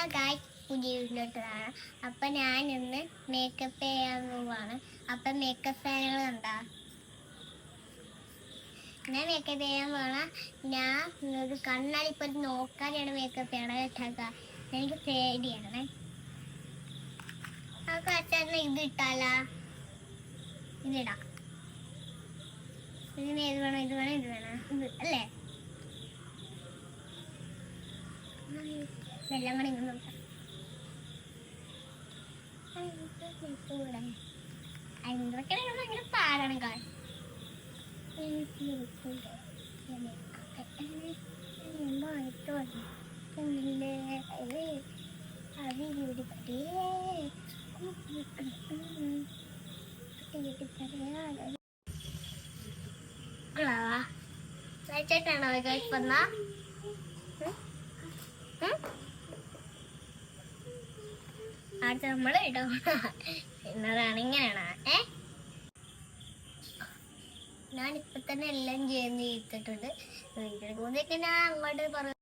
പുതിയ വീട്ടിലോട്ടതാണ്. അപ്പം ഞാൻ ഇന്ന് മേക്കപ്പ് ചെയ്യാൻ പോവാണ്. അപ്പം മേക്കപ്പ് സാധനങ്ങൾ കണ്ടാ ഞാൻ മേക്കപ്പ് ചെയ്യാൻ പോണ. ഞാൻ ഒരു കണ്ണാടി ഇപ്പം നോക്കാതെയാണ് മേക്കപ്പ് ചെയ്യണത് കേട്ടാ. എനിക്ക് പേടിയാണ്. നമുക്ക് അച്ഛനെ ഇത് ഇട്ടാലാ? ഇതിടാം. ഇതിന് ഏത് വേണം? ഇത് വേണം, ഇത് വേണം, ഇത് അല്ലേ? വെള്ളം കൂടി ഇങ്ങനെ നോക്കാം. എന്തൊക്കെ ഭയങ്കര പാടാണ് കാൽ. ചേട്ടാണോ ഇപ്പം നമ്മള് ഇടോ എന്നതാണ് ഇങ്ങനെയാണ്. ഞാൻ ഇപ്പൊ തന്നെ എല്ലാം ചെയ്തിട്ടുണ്ട്. വീട്ടിലേക്ക് ഞാൻ അങ്ങോട്ട് പറഞ്ഞു.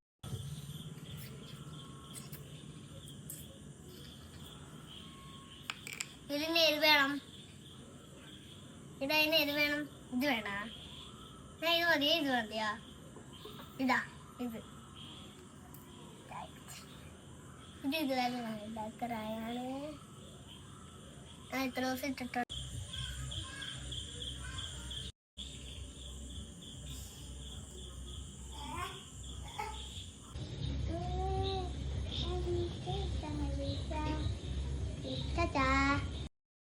ഇതിന് ഏത് വേണം? ഇതതിന് ഏത് വേണം? ഇത് വേണ? ഇത് മതിയാ? ഇത് മതിയാ? ഇതാ ഇത് ഇത് ഇതുവരെ എത്ര ദിവസം ഇട്ടിട്ടുള്ള